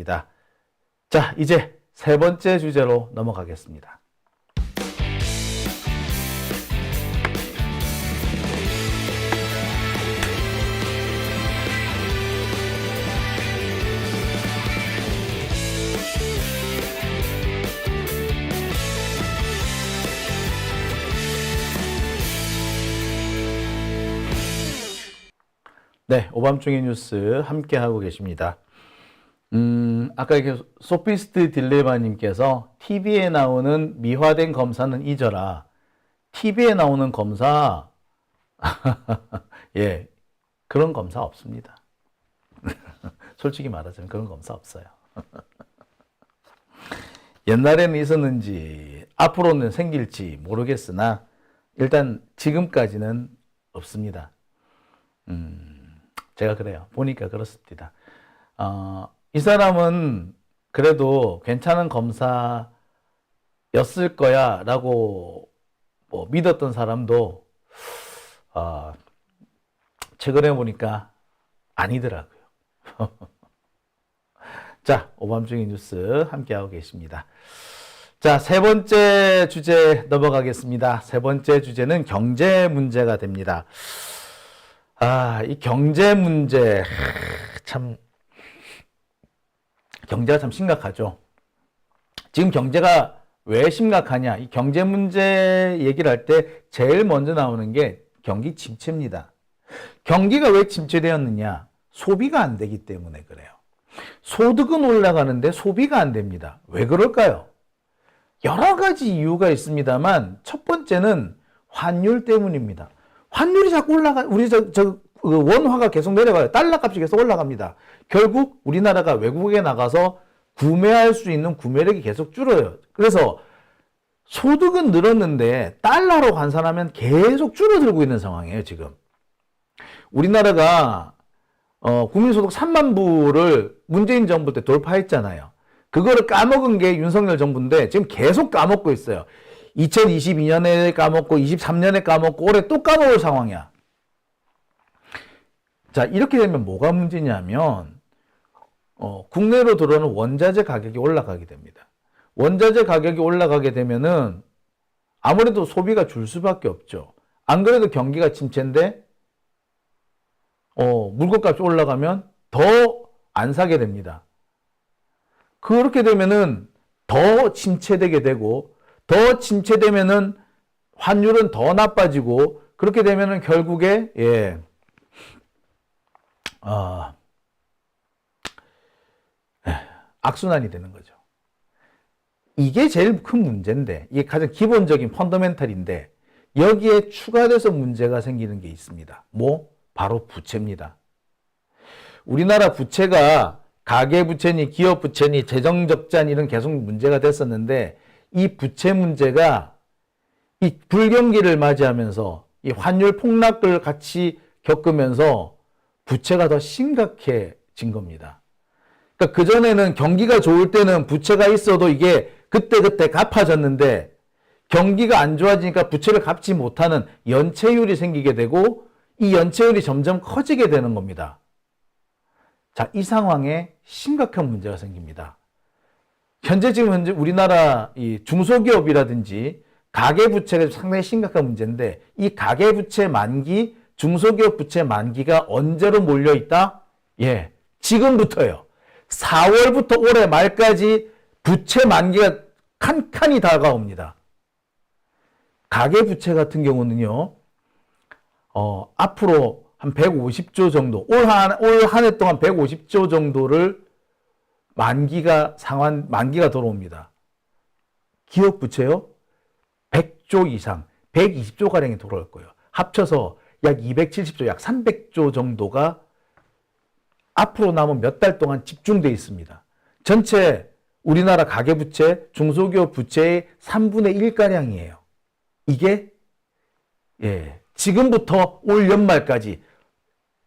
하겠습니다. 자, 이제 세 번째 주제로 넘어가겠습니다. 네, 오밤중의 뉴스 함께하고 계십니다. 아까 이렇게 소피스트 딜레마님께서 TV에 나오는 미화된 검사는 잊어라. TV에 나오는 검사, 예, 그런 검사 없습니다. 솔직히 말하자면 그런 검사 없어요. 옛날에는 있었는지 앞으로는 생길지 모르겠으나 일단 지금까지는 없습니다. 제가 그래요. 보니까 그렇습니다. 이 사람은 그래도 괜찮은 검사였을 거야 라고 뭐 믿었던 사람도 최근에 보니까 아니더라고요. 자, 오밤중의 뉴스 함께하고 계십니다. 자, 세 번째 주제 넘어가겠습니다. 세 번째 주제는 경제 문제가 됩니다. 이 경제 문제, 경제가 참 심각하죠. 지금 경제가 왜 심각하냐? 이 경제 문제 얘기를 할 때 제일 먼저 나오는 게 경기 침체입니다. 경기가 왜 침체되었느냐? 소비가 안 되기 때문에 그래요. 소득은 올라가는데 소비가 안 됩니다. 왜 그럴까요? 여러 가지 이유가 있습니다만 첫 번째는 환율 때문입니다. 환율이 자꾸 우리 원화가 계속 내려가요. 달러 값이 계속 올라갑니다. 결국 우리나라가 외국에 나가서 구매할 수 있는 구매력이 계속 줄어요. 그래서 소득은 늘었는데 달러로 환산하면 계속 줄어들고 있는 상황이에요, 지금. 우리나라가 국민소득 3만 부를 문재인 정부 때 돌파했잖아요. 그거를 까먹은 게 윤석열 정부인데 지금 계속 까먹고 있어요. 2022년에 까먹고 23년에 까먹고 올해 또 까먹을 상황이야. 자, 이렇게 되면 뭐가 문제냐면 국내로 들어오는 원자재 가격이 올라가게 됩니다. 원자재 가격이 올라가게 되면은 아무래도 소비가 줄 수밖에 없죠. 안 그래도 경기가 침체인데 물건값이 올라가면 더 안 사게 됩니다. 그렇게 되면은 더 침체되게 되고 더 침체되면은 환율은 더 나빠지고 그렇게 되면은 결국에 악순환이 되는 거죠. 이게 제일 큰 문제인데 이게 가장 기본적인 펀더멘탈인데 여기에 추가돼서 문제가 생기는 게 있습니다. 바로 부채입니다. 우리나라 부채가 가계부채니 기업부채니 재정적자니 이런 계속 문제가 됐었는데 이 부채 문제가 이 불경기를 맞이하면서 이 환율 폭락을 같이 겪으면서 부채가 더 심각해진 겁니다. 그러니까 그전에는 경기가 좋을 때는 부채가 있어도 이게 그때그때 갚아졌는데 경기가 안 좋아지니까 부채를 갚지 못하는 연체율이 생기게 되고 이 연체율이 점점 커지게 되는 겁니다. 자, 이 상황에 심각한 문제가 생깁니다. 현재 우리나라 이 중소기업이라든지 가계부채가 상당히 심각한 문제인데 이 가계부채 만기, 중소기업 부채 만기가 언제로 몰려있다? 지금부터예요. 4월부터 올해 말까지 부채 만기가 칸칸이 다가옵니다. 가계부채 같은 경우는요, 앞으로 한 150조 정도, 올 한 해 동안 150조 정도를 만기가 돌아옵니다. 기업 부채요? 100조 이상, 120조 가량이 돌아올 거예요. 합쳐서 약 270조, 약 300조 정도가 앞으로 남은 몇 달 동안 집중되어 있습니다. 전체 우리나라 가계부채, 중소기업 부채의 3분의 1가량이에요. 이게 지금부터 올 연말까지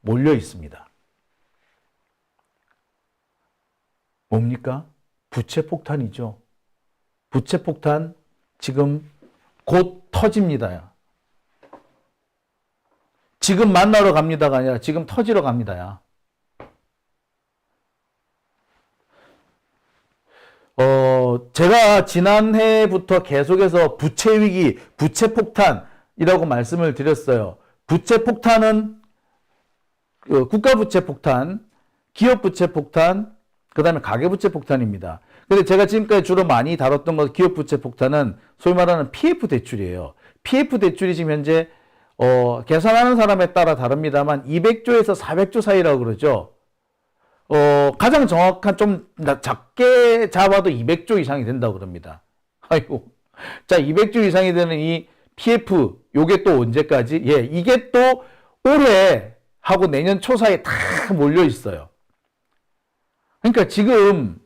몰려 있습니다. 뭡니까? 부채 폭탄이죠. 부채 폭탄 지금 곧 터집니다. 지금 만나러 갑니다가 아니라 지금 터지러 갑니다. 제가 지난해부터 계속해서 부채 위기, 부채 폭탄이라고 말씀을 드렸어요. 부채 폭탄은 국가 부채 폭탄, 기업 부채 폭탄, 그 다음에 가계 부채 폭탄입니다. 근데 제가 지금까지 주로 많이 다뤘던 것 기업 부채 폭탄은 소위 말하는 PF 대출이에요. PF 대출이 지금 현재 계산하는 사람에 따라 다릅니다만 200조에서 400조 사이라고 그러죠. 가장 정확한 좀 작게 잡아도 200조 이상이 된다고 그럽니다. 아이고. 자, 200조 이상이 되는 이 PF 요게 또 언제까지? 예, 이게 또 올해 하고 내년 초 사이에 다 몰려 있어요. 그러니까 지금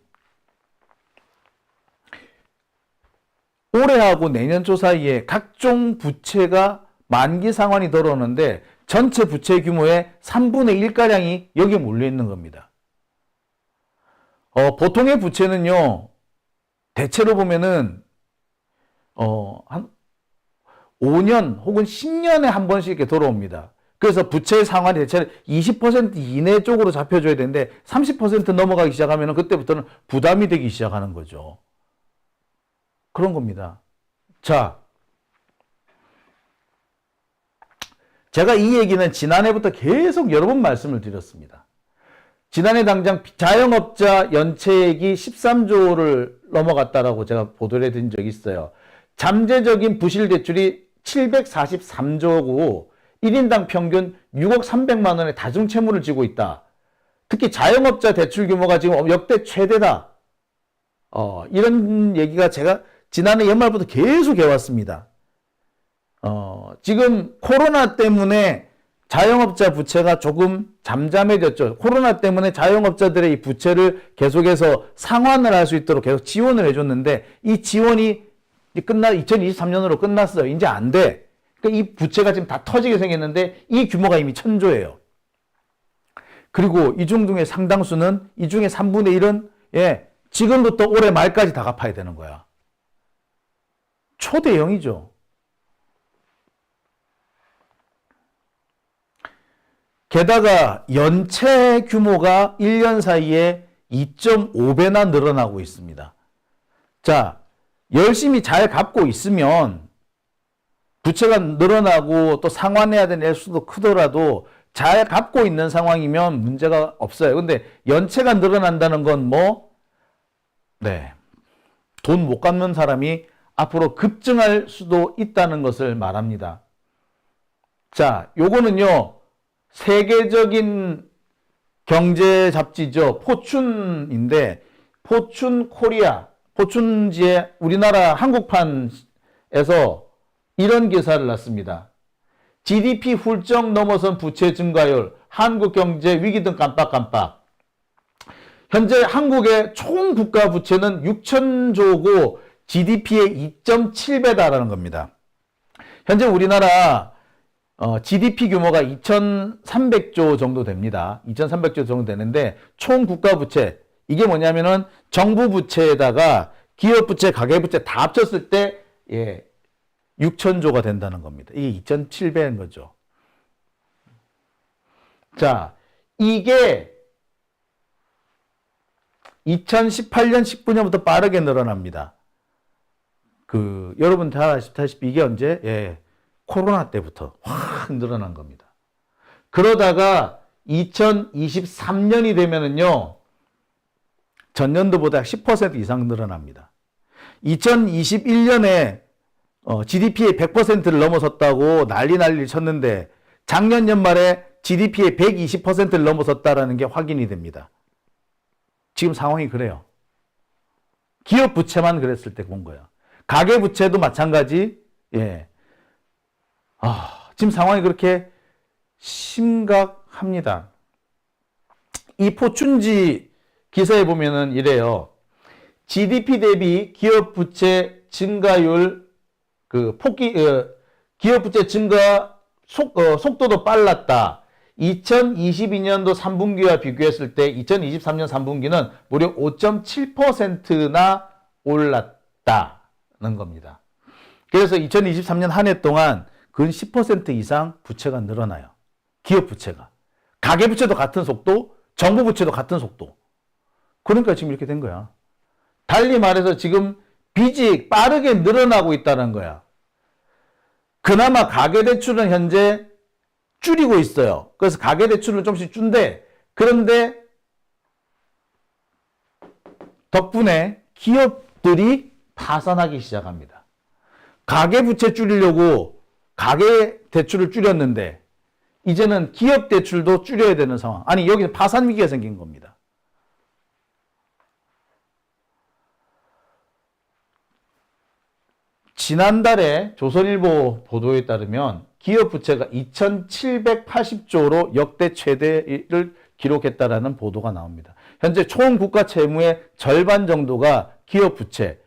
올해하고 내년 초 사이에 각종 부채가 만기 상환이 들어오는데 전체 부채 규모의 3분의 1가량이 여기에 몰려 있는 겁니다. 보통의 부채는요, 대체로 보면은, 한 5년 혹은 10년에 한 번씩 이렇게 돌아옵니다. 그래서 부채 상환이 대체로 20% 이내 쪽으로 잡혀줘야 되는데 30% 넘어가기 시작하면 그때부터는 부담이 되기 시작하는 거죠. 그런 겁니다. 자, 제가 이 얘기는 지난해부터 계속 여러 번 말씀을 드렸습니다. 지난해 당장 자영업자 연체액이 13조를 넘어갔다라고 제가 보도를 해드린 적이 있어요. 잠재적인 부실 대출이 743조고 1인당 평균 6억 300만 원의 다중채무를 지고 있다. 특히 자영업자 대출 규모가 지금 역대 최대다. 이런 얘기가 제가 지난해 연말부터 계속 해왔습니다. 지금 코로나 때문에 자영업자 부채가 조금 잠잠해졌죠. 코로나 때문에 자영업자들의 이 부채를 계속해서 상환을 할 수 있도록 계속 지원을 해줬는데 이 지원이 2023년으로 끝났어요. 이제 안 돼. 그러니까 이 부채가 지금 다 터지게 생겼는데 이 규모가 이미 1000조예요. 그리고 이 중에 상당수는 이 중에 3분의 1은 지금부터 올해 말까지 다 갚아야 되는 거야. 초대형이죠. 게다가 연체 규모가 1년 사이에 2.5배나 늘어나고 있습니다. 자, 열심히 잘 갚고 있으면 부채가 늘어나고 또 상환해야 되는 액수도 크더라도 잘 갚고 있는 상황이면 문제가 없어요. 근데 연체가 늘어난다는 건 돈 못 갚는 사람이 앞으로 급증할 수도 있다는 것을 말합니다. 자, 요거는요, 세계적인 경제 잡지죠. 포춘인데, 포춘 코리아, 포춘지의 우리나라 한국판에서 이런 기사를 놨습니다. GDP 훌쩍 넘어선 부채 증가율, 한국 경제 위기 등 깜빡깜빡. 현재 한국의 총 국가 부채는 6,000조고 GDP의 2.7배다라는 겁니다. 현재 우리나라 GDP 규모가 2,300조 정도 됩니다. 2,300조 정도 되는데 총 국가 부채 이게 뭐냐면은 정부 부채에다가 기업 부채, 가계 부채 다 합쳤을 때 6,000조가 된다는 겁니다. 이게 2.7배인 거죠. 자, 이게 2018년, 19년부터 빠르게 늘어납니다. 여러분 잘 아시다시피 이게 언제? 코로나 때부터 확 늘어난 겁니다. 그러다가 2023년이 되면은요, 전년도보다 10% 이상 늘어납니다. 2021년에 GDP의 100%를 넘어섰다고 난리를 쳤는데 작년 연말에 GDP의 120%를 넘어섰다라는 게 확인이 됩니다. 지금 상황이 그래요. 기업 부채만 그랬을 때 본 거예요. 가계 부채도 마찬가지. 지금 상황이 그렇게 심각합니다. 이 포춘지 기사에 보면은 이래요. GDP 대비 기업 부채 증가율 기업 부채 증가 속도도 빨랐다. 2022년도 3분기와 비교했을 때 2023년 3분기는 무려 5.7%나 올랐다는 겁니다. 그래서 2023년 한 해 동안 근 10% 이상 부채가 늘어나요. 기업 부채가. 가계 부채도 같은 속도, 정부 부채도 같은 속도. 그러니까 지금 이렇게 된 거야. 달리 말해서 지금 빚이 빠르게 늘어나고 있다는 거야. 그나마 가계대출은 현재 줄이고 있어요. 그래서 가계대출을 좀씩 준대. 그런데 덕분에 기업들이 파산하기 시작합니다. 가계부채 줄이려고 가계대출을 줄였는데 이제는 기업대출도 줄여야 되는 상황. 아니, 여기서 파산 위기가 생긴 겁니다. 지난달에 조선일보 보도에 따르면 기업 부채가 2,780조로 역대 최대를 기록했다라는 보도가 나옵니다. 현재 총 국가 채무의 절반 정도가 기업 부채인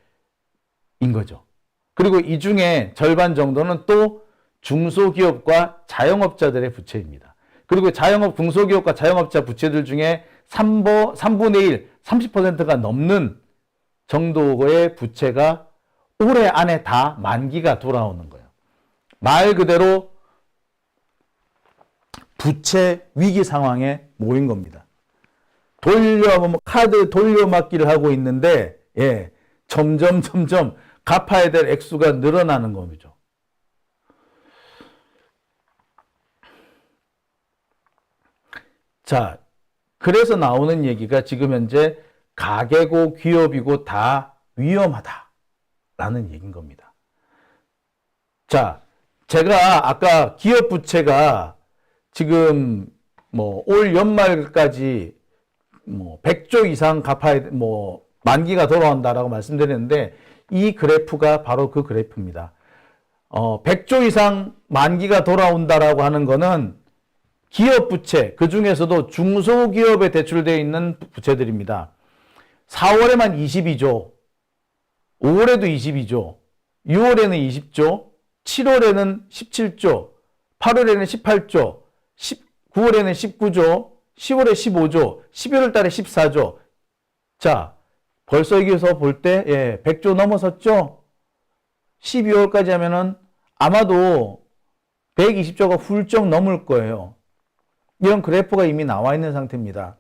거죠. 그리고 이 중에 절반 정도는 또 중소기업과 자영업자들의 부채입니다. 그리고 자영업, 중소기업과 자영업자 부채들 중에 3분의 1, 30%가 넘는 정도의 부채가 올해 안에 다 만기가 돌아오는 거예요. 말 그대로 부채 위기 상황에 모인 겁니다. 카드 돌려막기를 하고 있는데, 예, 점점 갚아야 될 액수가 늘어나는 거죠. 자, 그래서 나오는 얘기가 지금 현재 가계고 기업이고 다 위험하다라는 얘기인 겁니다. 자, 제가 아까 기업 부채가 지금 올 연말까지 100조 이상 갚아야 만기가 돌아온다라고 말씀드렸는데 이 그래프가 바로 그 그래프입니다. 100조 이상 만기가 돌아온다라고 하는 거는 기업 부채, 그 중에서도 중소기업에 대출되어 있는 부채들입니다. 4월에만 22조, 5월에도 22조, 6월에는 20조, 7월에는 17조, 8월에는 18조, 9월에는 19조, 10월에 15조, 11월 달에 14조. 자, 벌써 여기서 볼 때 100조 넘어섰죠? 12월까지 하면은 아마도 120조가 훌쩍 넘을 거예요. 이런 그래프가 이미 나와 있는 상태입니다.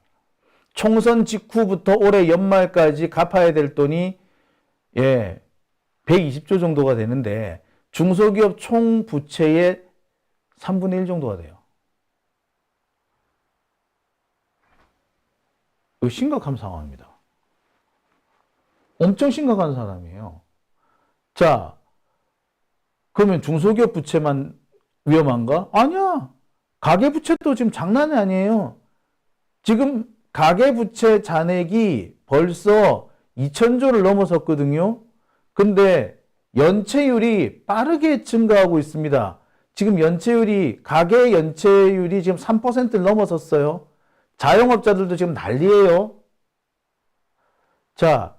총선 직후부터 올해 연말까지 갚아야 될 돈이 120조 정도가 되는데 중소기업 총 부채의 3분의 1 정도가 돼요. 이거 심각한 상황입니다. 엄청 심각한 사람이에요. 자, 그러면 중소기업 부채만 위험한가? 아니야. 가계부채도 지금 장난이 아니에요. 지금 가계부채 잔액이 벌써 2,000조를 넘어섰거든요. 근데 연체율이 빠르게 증가하고 있습니다. 지금 가계 연체율이 지금 3%를 넘어섰어요. 자영업자들도 지금 난리예요. 자,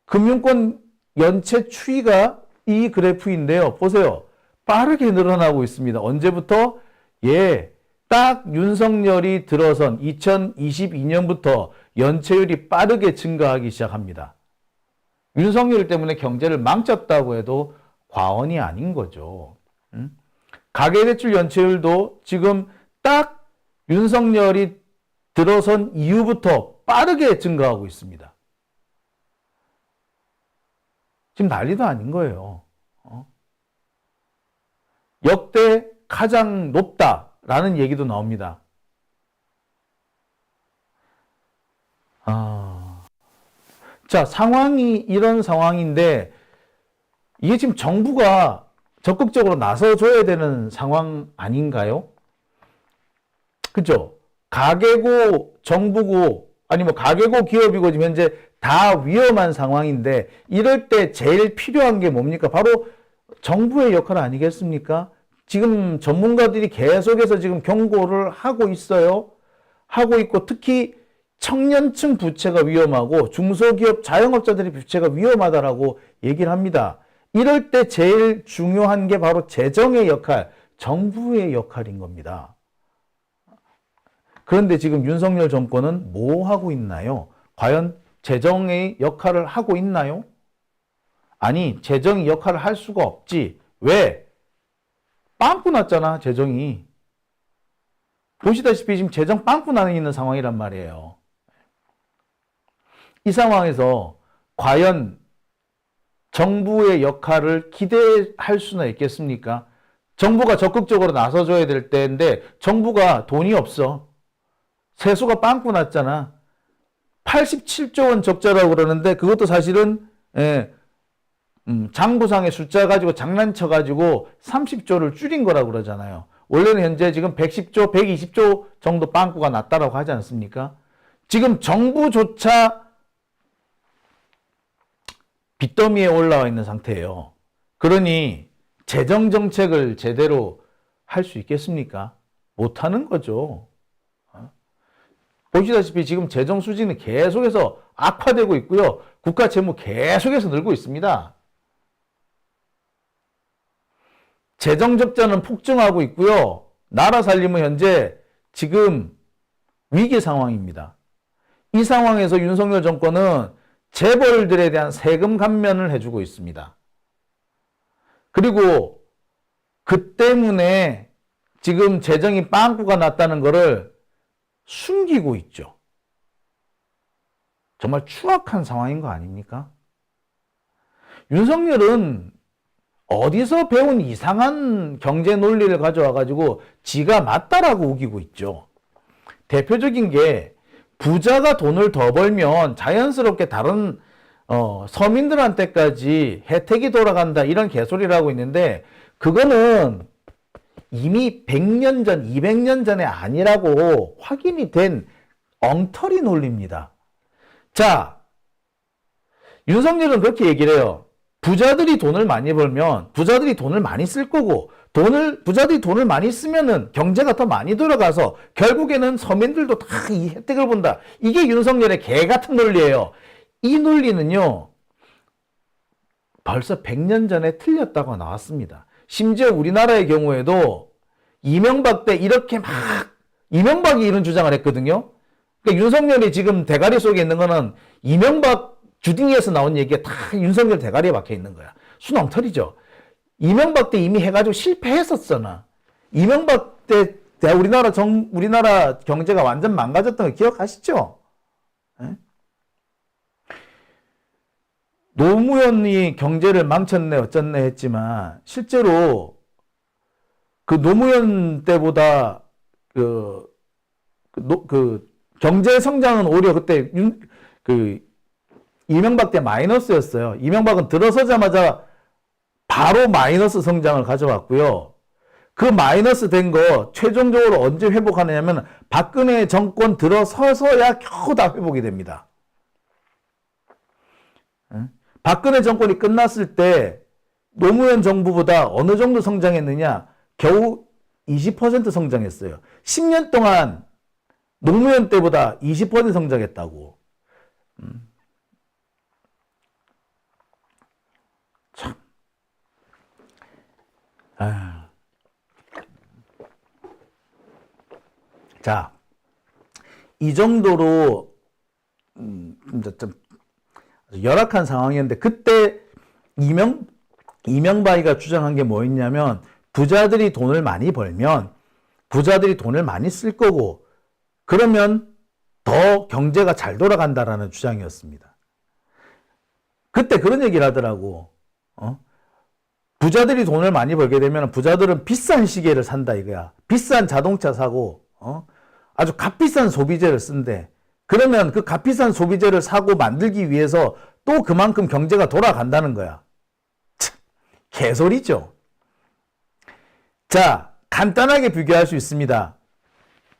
금융권 연체 추이가 이 그래프인데요. 보세요. 빠르게 늘어나고 있습니다. 언제부터? 딱 윤석열이 들어선 2022년부터 연체율이 빠르게 증가하기 시작합니다. 윤석열 때문에 경제를 망쳤다고 해도 과언이 아닌 거죠. 가계대출 연체율도 지금 딱 윤석열이 들어선 이후부터 빠르게 증가하고 있습니다. 지금 난리도 아닌 거예요. 역대 가장 높다라는 얘기도 나옵니다. 자, 상황이 이런 상황인데 이게 지금 정부가 적극적으로 나서줘야 되는 상황 아닌가요? 그죠? 가계고 정부고 아니 가계고 기업이고 지금 현재 다 위험한 상황인데 이럴 때 제일 필요한 게 뭡니까? 바로 정부의 역할 아니겠습니까? 지금 전문가들이 계속해서 지금 경고를 하고 있어요. 하고 있고 특히 청년층 부채가 위험하고 중소기업 자영업자들의 부채가 위험하다라고 얘기를 합니다. 이럴 때 제일 중요한 게 바로 재정의 역할, 정부의 역할인 겁니다. 그런데 지금 윤석열 정권은 뭐 하고 있나요? 과연 재정의 역할을 하고 있나요? 아니, 재정의 역할을 할 수가 없지. 왜? 빵꾸 났잖아, 재정이. 보시다시피 지금 재정 빵꾸 나는 있는 상황이란 말이에요. 이 상황에서 과연 정부의 역할을 기대할 수는 있겠습니까? 정부가 적극적으로 나서줘야 될 때인데 정부가 돈이 없어. 세수가 빵꾸 났잖아. 87조 원 적자라고 그러는데 그것도 사실은 장부상의 숫자 가지고 장난쳐가지고 30조를 줄인 거라고 그러잖아요. 원래는 현재 지금 110조, 120조 정도 빵꾸가 났다라고 하지 않습니까? 지금 정부조차 빚더미에 올라와 있는 상태예요. 그러니 재정 정책을 제대로 할 수 있겠습니까? 못하는 거죠. 보시다시피 지금 재정 수지는 계속해서 악화되고 있고요. 국가 채무 계속해서 늘고 있습니다. 재정 적자는 폭증하고 있고요. 나라 살림은 현재 지금 위기 상황입니다. 이 상황에서 윤석열 정권은 재벌들에 대한 세금 감면을 해주고 있습니다. 그리고 그 때문에 지금 재정이 빵꾸가 났다는 것을 숨기고 있죠. 정말 추악한 상황인 거 아닙니까? 윤석열은 어디서 배운 이상한 경제 논리를 가져와가지고 지가 맞다라고 우기고 있죠. 대표적인 게 부자가 돈을 더 벌면 자연스럽게 다른 서민들한테까지 혜택이 돌아간다 이런 개소리를 하고 있는데 그거는 이미 100년 전, 200년 전에 아니라고 확인이 된 엉터리 논리입니다. 자, 윤석열은 그렇게 얘기를 해요. 부자들이 돈을 많이 벌면 부자들이 돈을 많이 쓸 거고 부자들이 돈을 많이 쓰면은 경제가 더 많이 돌아가서 결국에는 서민들도 다 이 혜택을 본다. 이게 윤석열의 개 같은 논리예요. 이 논리는요, 벌써 100년 전에 틀렸다고 나왔습니다. 심지어 우리나라의 경우에도 이명박 때 이렇게 이명박이 이런 주장을 했거든요. 그러니까 윤석열이 지금 대가리 속에 있는 거는 이명박 주둥이에서 나온 얘기가 다 윤석열 대가리에 박혀 있는 거야. 순엉터리죠. 이명박 때 이미 해가지고 실패했었잖아. 이명박 때 우리나라 경제가 완전 망가졌던 거 기억하시죠? 에? 노무현이 경제를 망쳤네 어쩌네 했지만 실제로 그 노무현 때보다 그 경제 성장은 오히려 그때 이명박 때 마이너스였어요. 이명박은 들어서자마자 바로 마이너스 성장을 가져왔고요. 그 마이너스 된 거 최종적으로 언제 회복하느냐면 박근혜 정권 들어서서야 겨우 다 회복이 됩니다. 박근혜 정권이 끝났을 때 노무현 정부보다 어느 정도 성장했느냐? 겨우 20% 성장했어요. 10년 동안 노무현 때보다 20% 성장했다고. 참. 자, 이 정도로 좀 열악한 상황이었는데 그때 이명박이가 주장한 게 뭐였냐면 부자들이 돈을 많이 벌면 부자들이 돈을 많이 쓸 거고 그러면 더 경제가 잘 돌아간다라는 주장이었습니다. 그때 그런 얘기를 하더라고. 부자들이 돈을 많이 벌게 되면 부자들은 비싼 시계를 산다 이거야. 비싼 자동차 사고 아주 값비싼 소비재를 쓴대. 그러면 그 값비싼 소비재를 사고 만들기 위해서 또 그만큼 경제가 돌아간다는 거야. 참, 개소리죠. 자, 간단하게 비교할 수 있습니다.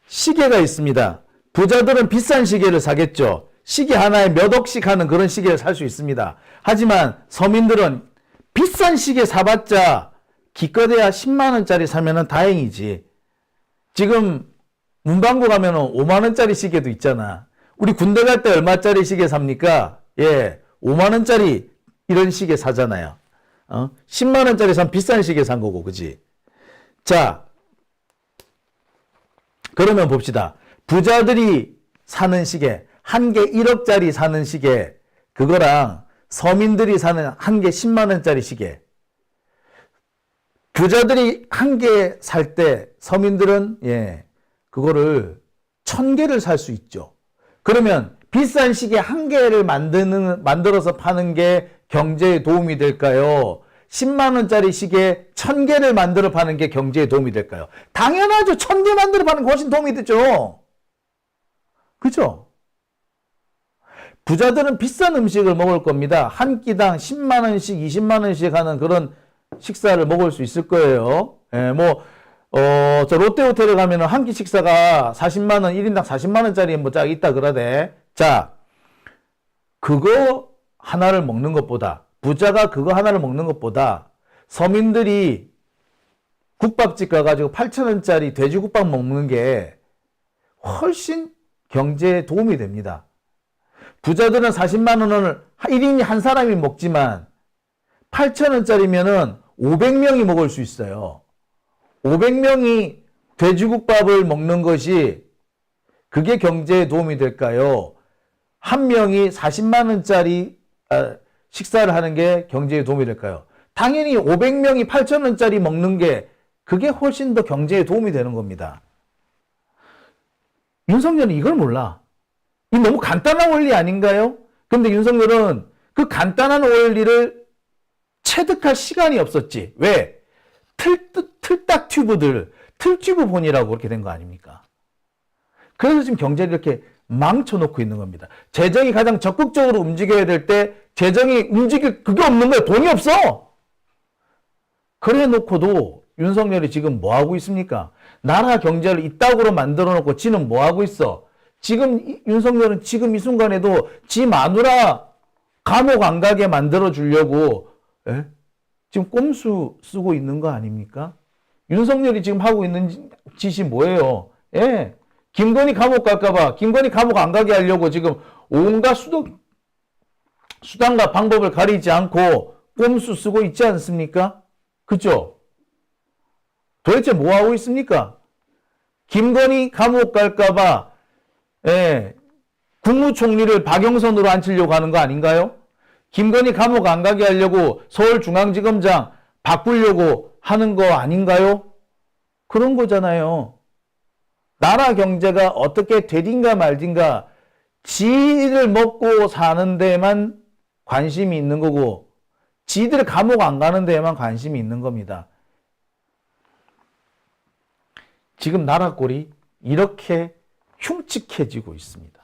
시계가 있습니다. 부자들은 비싼 시계를 사겠죠. 시계 하나에 몇 억씩 하는 그런 시계를 살 수 있습니다. 하지만 서민들은 비싼 시계 사봤자 기껏해야 10만 원짜리 사면은 다행이지. 지금 문방구 가면은 5만 원짜리 시계도 있잖아. 우리 군대 갈 때 얼마짜리 시계 삽니까? 예, 5만 원짜리 이런 시계 사잖아요. 10만 원짜리 산 비싼 시계 산 거고, 그지? 자, 그러면 봅시다. 부자들이 사는 시계, 한 개 1억짜리 사는 시계, 그거랑 서민들이 사는 한 개 10만 원짜리 시계. 부자들이 한 개 살 때 서민들은 그거를 1000개를 살 수 있죠. 그러면 비싼 시계 한 개를 만들어서 파는 게 경제에 도움이 될까요? 10만 원짜리 시계 1000개를 만들어 파는 게 경제에 도움이 될까요? 당연하죠. 1000개 만들어 파는 게 훨씬 도움이 되죠. 그죠? 부자들은 비싼 음식을 먹을 겁니다. 한 끼당 10만 원씩, 20만 원씩 하는 그런 식사를 먹을 수 있을 거예요. 예, 저 롯데호텔에 가면은 한 끼 식사가 40만 원, 1인당 40만 원짜리 뭐 쫙 있다 그러대. 자, 그거 하나를 먹는 것보다, 부자가 그거 하나를 먹는 것보다 서민들이 국밥집 가가지고 8,000원짜리 돼지국밥 먹는 게 훨씬 경제에 도움이 됩니다. 부자들은 40만 원을 1인이 한 사람이 먹지만 8,000원짜리면은 500명이 먹을 수 있어요. 500명이 돼지국밥을 먹는 것이 그게 경제에 도움이 될까요? 한 명이 40만 원짜리 식사를 하는 게 경제에 도움이 될까요? 당연히 500명이 8,000원짜리 먹는 게 그게 훨씬 더 경제에 도움이 되는 겁니다. 윤석열은 이걸 몰라. 이 너무 간단한 원리 아닌가요? 근데 윤석열은 그 간단한 원리를 체득할 시간이 없었지. 왜? 틀딱 튜브들, 틀튜브 본이라고 그렇게 된 거 아닙니까? 그래서 지금 경제를 이렇게 망쳐놓고 있는 겁니다. 재정이 가장 적극적으로 움직여야 될 때 재정이 움직일 그게 없는 거예요. 돈이 없어. 그래 놓고도 윤석열이 지금 뭐 하고 있습니까? 나라 경제를 이따구로 만들어 놓고 지는 뭐 하고 있어? 지금 윤석열은 지금 이 순간에도 지 마누라 감옥 안 가게 만들어 주려고 지금 꼼수 쓰고 있는 거 아닙니까? 윤석열이 지금 하고 있는 짓이 뭐예요? 예. 김건희 감옥 갈까봐, 김건희 감옥 안 가게 하려고 지금 온갖 수단과 방법을 가리지 않고 꼼수 쓰고 있지 않습니까? 그죠? 도대체 뭐 하고 있습니까? 김건희 감옥 갈까봐, 예, 국무총리를 박영선으로 앉히려고 하는 거 아닌가요? 김건희 감옥 안 가게 하려고 서울중앙지검장 바꾸려고 하는 거 아닌가요? 그런 거잖아요. 나라 경제가 어떻게 되든가 말든가 지를 먹고 사는 데만 관심이 있는 거고 지들 감옥 안 가는 데에만 관심이 있는 겁니다. 지금 나라 꼴이 이렇게 흉측해지고 있습니다.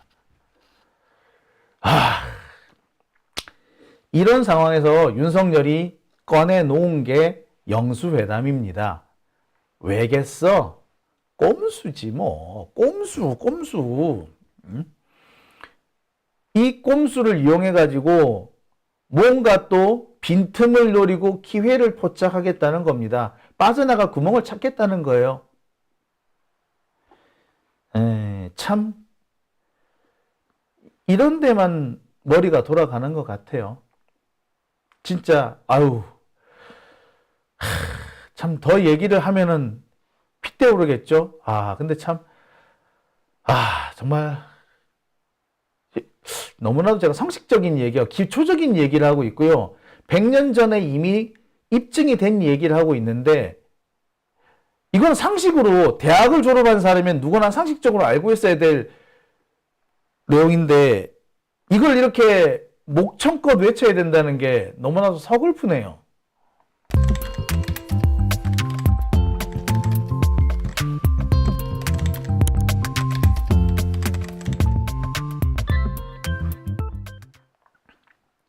이런 상황에서 윤석열이 꺼내놓은 게 영수회담입니다. 왜겠어? 꼼수지 뭐. 꼼수. 이 꼼수를 이용해가지고 뭔가 또 빈틈을 노리고 기회를 포착하겠다는 겁니다. 빠져나갈 구멍을 찾겠다는 거예요. 참 이런 데만 머리가 돌아가는 것 같아요. 진짜 참 더 얘기를 하면은 핏대 오르겠죠. 근데 참 정말 너무나도 제가 상식적인 얘기와 기초적인 얘기를 하고 있고요. 100년 전에 이미 입증이 된 얘기를 하고 있는데 이건 상식으로 대학을 졸업한 사람이면 누구나 상식적으로 알고 있어야 될 내용인데 이걸 이렇게 목청껏 외쳐야 된다는 게 너무나도 서글프네요.